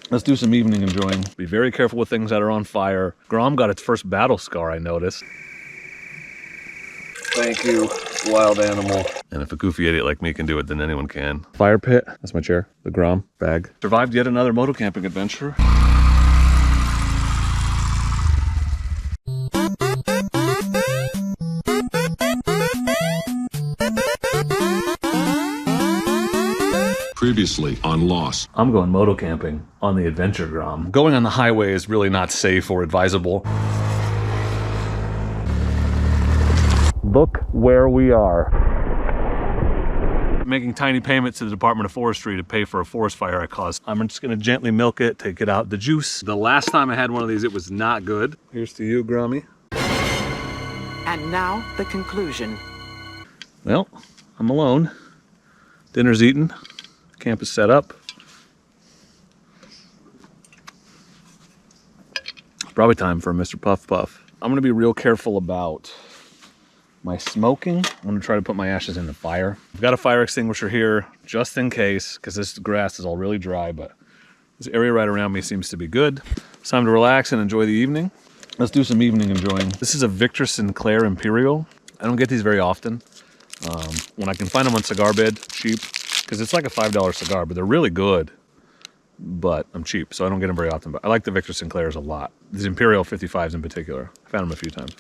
Let's do some evening enjoying. Be very careful with things that are on fire. Grom got its first battle scar, I noticed. Thank you, wild animal. And if a goofy idiot like me can do it, then anyone can. Fire pit, that's my chair. The Grom bag. Survived yet another moto camping adventure. Previously on Lost. I'm going moto camping on the Adventure Grom. Going on the highway is really not safe or advisable. Look where we are. Making tiny payments to the Department of Forestry to pay for a forest fire I caused. I'm just gonna gently milk it, take it out the juice. The last time I had one of these, it was not good. Here's to you, Grommy. And now, the conclusion. Well, I'm alone. Dinner's eaten. Camp is set up. Probably time for a Mr. Puff Puff. I'm gonna be real careful about my smoking. I'm gonna try to put my ashes in the fire. I've got a fire extinguisher here just in case, because this grass is all really dry, but this area right around me seems to be good. It's time to relax and enjoy the evening. Let's do some evening enjoying. This is a Victor Sinclair Imperial. I don't get these very often. When I can find them on cigar bed, cheap, because it's like a $5 cigar, but they're really good. But I'm cheap, so I don't get them very often. But I like the Victor Sinclairs a lot. These Imperial 55s in particular. I found them a few times.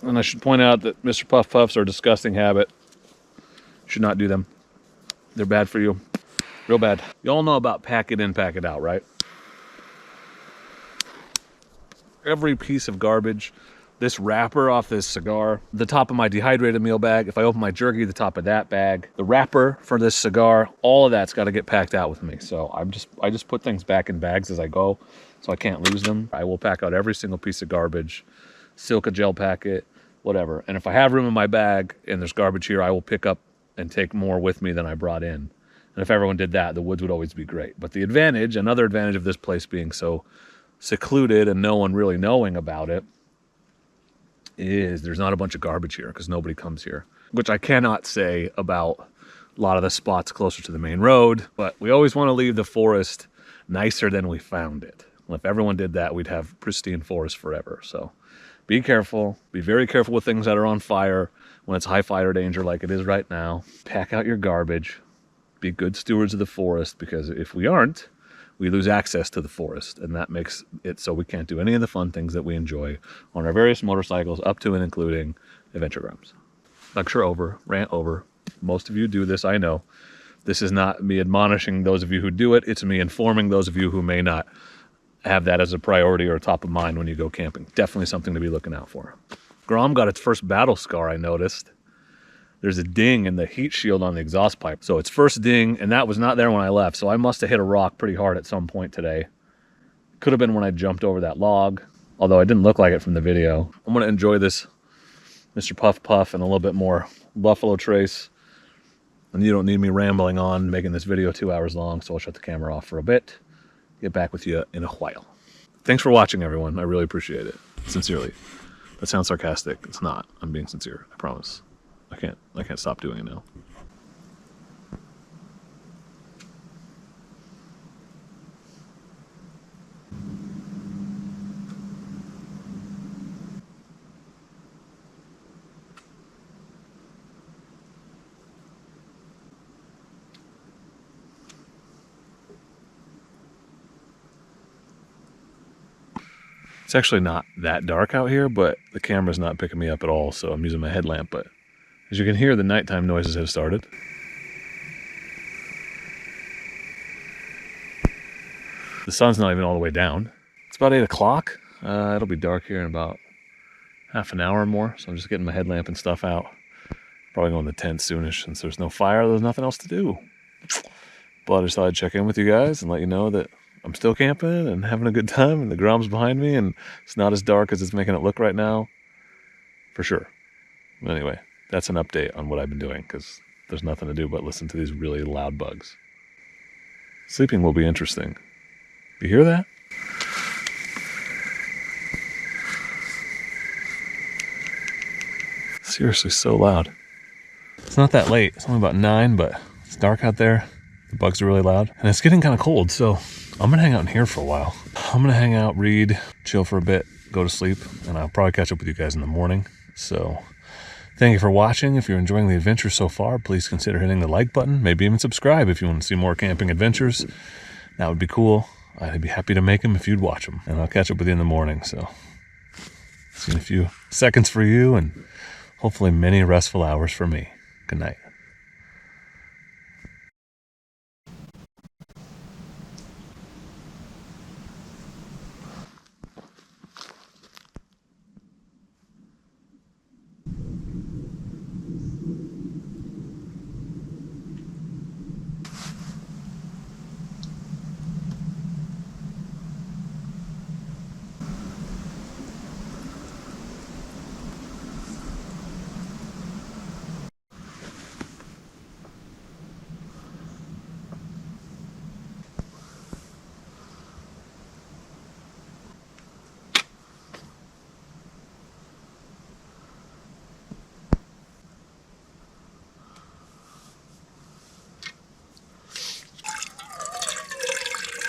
And I should point out that Mr. Puff Puffs are a disgusting habit. You should not do them. They're bad for you. Real bad. You all know about pack it in, pack it out, right? Every piece of garbage, this wrapper off this cigar, the top of my dehydrated meal bag, if I open my jerky, the top of that bag, the wrapper for this cigar, all of that's got to get packed out with me. So I just put things back in bags as I go, so I can't lose them. I will pack out every single piece of garbage, Silka gel packet, whatever. And if I have room in my bag and there's garbage here, I will pick up and take more with me than I brought in. And if everyone did that, the woods would always be great. But the advantage, another advantage of this place being so secluded and no one really knowing about it, is there's not a bunch of garbage here because nobody comes here, which I cannot say about a lot of the spots closer to the main road. But we always want to leave the forest nicer than we found it. Well, if everyone did that, we'd have pristine forest forever. So be careful. Be very careful with things that are on fire when it's high fire danger like it is right now. Pack out your garbage. Be good stewards of the forest, because if we aren't, we lose access to the forest, and that makes it so we can't do any of the fun things that we enjoy on our various motorcycles, up to and including Adventure Groms. Lecture over, rant over. Most of you do this, I know. This is not me admonishing those of you who do it. It's me informing those of you who may not have that as a priority or top of mind when you go camping. Definitely something to be looking out for. Grom got its first battle scar, I noticed. There's a ding in the heat shield on the exhaust pipe. So its first ding, and that was not there when I left. So I must have hit a rock pretty hard at some point today. Could have been when I jumped over that log, although it didn't look like it from the video. I'm gonna enjoy this Mr. Puff Puff and a little bit more Buffalo Trace. And you don't need me rambling on, making this video 2 hours long, so I'll shut the camera off for a bit. Get back with you in a while. Thanks for watching, everyone. I really appreciate it. Sincerely. That sounds sarcastic. It's not. I'm being sincere, I promise. I can't stop doing it now. It's actually not that dark out here, but the camera's not picking me up at all, so I'm using my headlamp. But as you can hear, the nighttime noises have started. The sun's not even all the way down. It's about 8 o'clock. It'll be dark here in about half an hour or more, so I'm just getting my headlamp and stuff out. Probably going to the tent soonish. Since there's no fire, there's nothing else to do. But I just thought I'd check in with you guys and let you know that I'm still camping and having a good time, and the Grom's behind me, and it's not as dark as it's making it look right now. For sure. Anyway, that's an update on what I've been doing, because there's nothing to do but listen to these really loud bugs. Sleeping will be interesting. You hear that? Seriously, so loud. It's not that late. It's only about 9, but it's dark out there. The bugs are really loud. And it's getting kind of cold, so I'm gonna hang out in here for a while. I'm gonna hang out, read, chill for a bit, go to sleep, and I'll probably catch up with you guys in the morning. So thank you for watching. If you're enjoying the adventure so far, please consider hitting the like button, maybe even subscribe if you want to see more camping adventures. That would be cool. I'd be happy to make them if you'd watch them. And I'll catch up with you in the morning. So see you in a few seconds for you, and hopefully many restful hours for me. Good night.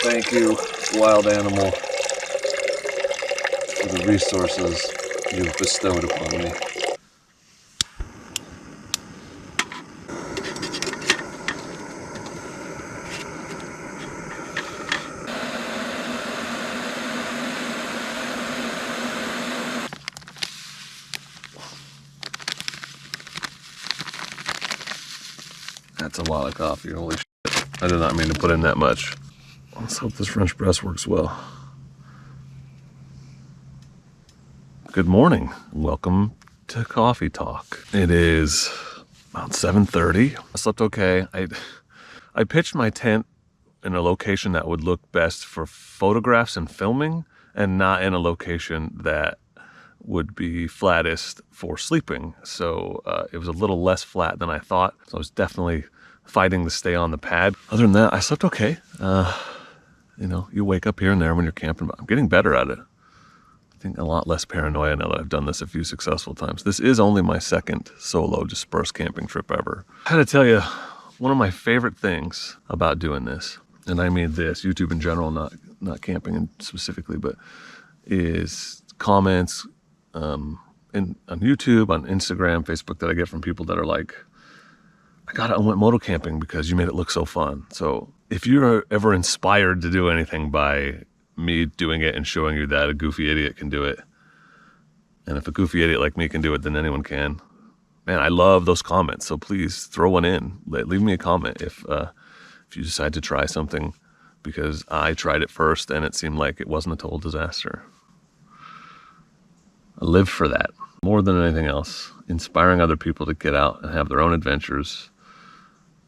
Thank you, wild animal, for the resources you've bestowed upon me. That's a lot of coffee, holy shit. I did not mean to put in that much. Let's hope this French press works well. Good morning. Welcome to Coffee Talk. It is about 7:30. I slept okay. I pitched my tent in a location that would look best for photographs and filming, and not in a location that would be flattest for sleeping. So it was a little less flat than I thought. So I was definitely fighting to stay on the pad. Other than that, I slept okay. You know, you wake up here and there when you're camping, but I'm getting better at it. I think a lot less paranoia now that I've done this a few successful times. This is only my second solo dispersed camping trip ever. I had to tell you, one of my favorite things about doing this, and I mean this, YouTube in general, not camping specifically, but is comments on YouTube, on Instagram, Facebook that I get from people that are like, I went moto camping because you made it look so fun. So if you're ever inspired to do anything by me doing it and showing you that a goofy idiot can do it, and if a goofy idiot like me can do it, then anyone can. Man, I love those comments. So please throw one in. Leave me a comment if you decide to try something because I tried it first and it seemed like it wasn't a total disaster. I live for that more than anything else. Inspiring other people to get out and have their own adventures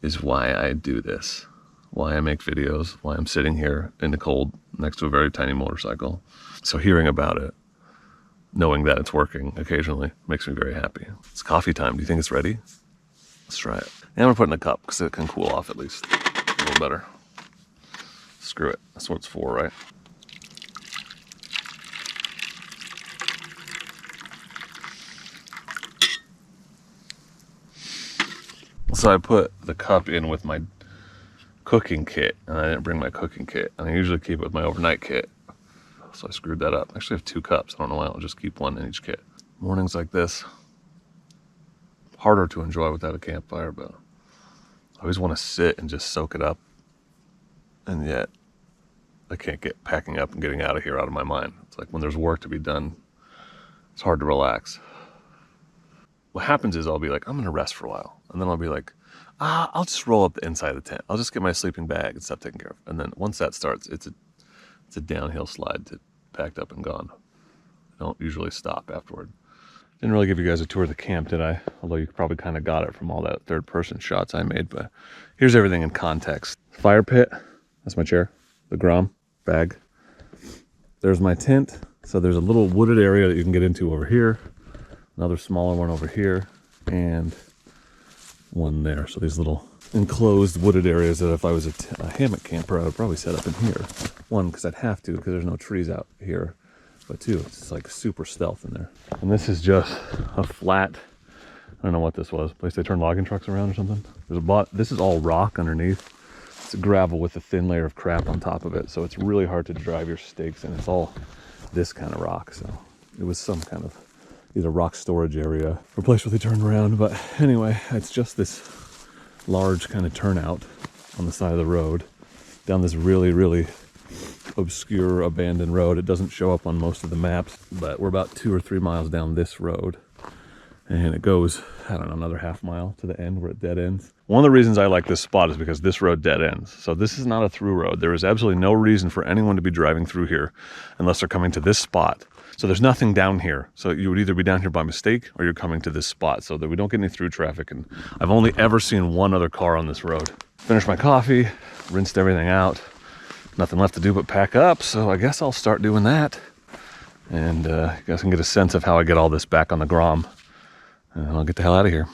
is why I do this, why I make videos, why I'm sitting here in the cold next to a very tiny motorcycle. So hearing about it, knowing that it's working occasionally, makes me very happy. It's coffee time. Do you think it's ready? Let's try it. And I'm gonna put it in a cup because it can cool off at least a little better. Screw it. That's what it's for, right? So I put the cup in with my cooking kit, and I didn't bring my cooking kit, and I usually keep it with my overnight kit. So I screwed that up. I actually have 2 cups. I don't know why. I'll just keep one in each kit. Mornings like this, harder to enjoy without a campfire, but I always want to sit and just soak it up, and yet I can't get packing up and getting out of here out of my mind. It's like when there's work to be done, it's hard to relax. What happens is I'll be like, I'm gonna rest for a while, and then I'll be like, I'll just roll up the inside of the tent. I'll just get my sleeping bag and stuff taken care of. And then once that starts, it's a downhill slide to packed up and gone. I don't usually stop afterward. Didn't really give you guys a tour of the camp, did I? Although you probably kind of got it from all that third-person shots I made. But here's everything in context. Fire pit. That's my chair. The Grom bag. There's my tent. So there's a little wooded area that you can get into over here. Another smaller one over here, and one there. So these little enclosed wooded areas that if I was a hammock camper, I would probably set up in here. One, because I'd have to, because there's no trees out here. But two, it's just like super stealth in there. And this is just a flat, I don't know what this was, place they turn logging trucks around or something. This is all rock underneath. It's gravel with a thin layer of crap on top of it, so it's really hard to drive your stakes, and it's all this kind of rock. So it was some kind of either rock storage area or place where they turned around. But anyway, it's just this large kind of turnout on the side of the road down this really, really obscure abandoned road. It doesn't show up on most of the maps, but we're about 2 or 3 miles down this road, and it goes, I don't know, another half mile to the end where it dead ends. One of the reasons I like this spot is because this road dead ends. So this is not a through road. There is absolutely no reason for anyone to be driving through here unless they're coming to this spot. So there's nothing down here. So you would either be down here by mistake or you're coming to this spot so that we don't get any through traffic. And I've only ever seen one other car on this road. Finished my coffee, rinsed everything out. Nothing left to do but pack up, so I guess I'll start doing that. And you guys can get a sense of how I get all this back on the Grom. And I'll get the hell out of here.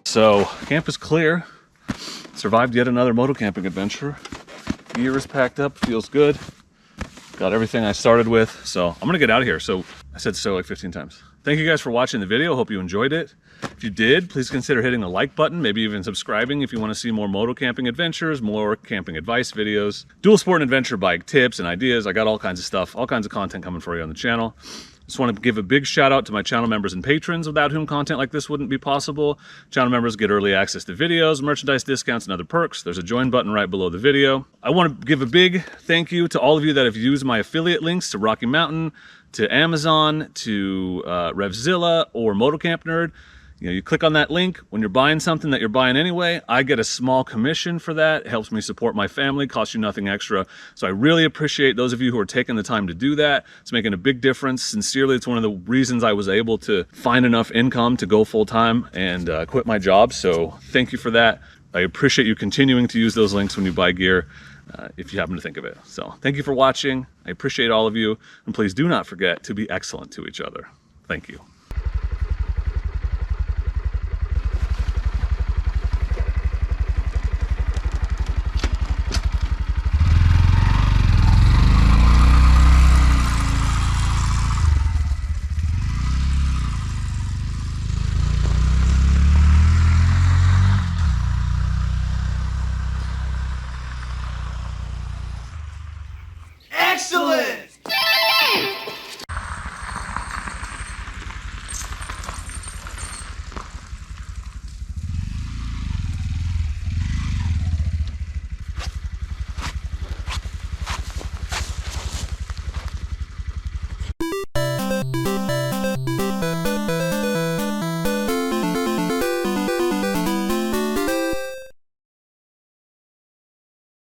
So camp is clear. Survived yet another moto camping adventure. Gear is packed up, feels good. Got everything I started with, so I'm gonna get out of here. So I said so like 15 times. Thank you guys for watching the video. Hope you enjoyed it. If you did, please consider hitting the like button, maybe even subscribing if you want to see more moto camping adventures, more camping advice videos, dual sport and adventure bike tips and ideas. I got all kinds of stuff, all kinds of content coming for you on the channel. Just want to give a big shout out to my channel members and patrons, without whom content like this wouldn't be possible. Channel members get early access to videos, merchandise discounts, and other perks. There's a join button right below the video. I want to give a big thank you to all of you that have used my affiliate links to Rocky Mountain, to Amazon, to Revzilla, or Motocamp Nerd. You know, you click on that link when you're buying something that you're buying anyway. I get a small commission for that. It helps me support my family, costs you nothing extra. So I really appreciate those of you who are taking the time to do that. It's making a big difference. Sincerely, it's one of the reasons I was able to find enough income to go full time and quit my job. So thank you for that. I appreciate you continuing to use those links when you buy gear, if you happen to think of it. So thank you for watching. I appreciate all of you. And please do not forget to be excellent to each other. Thank you.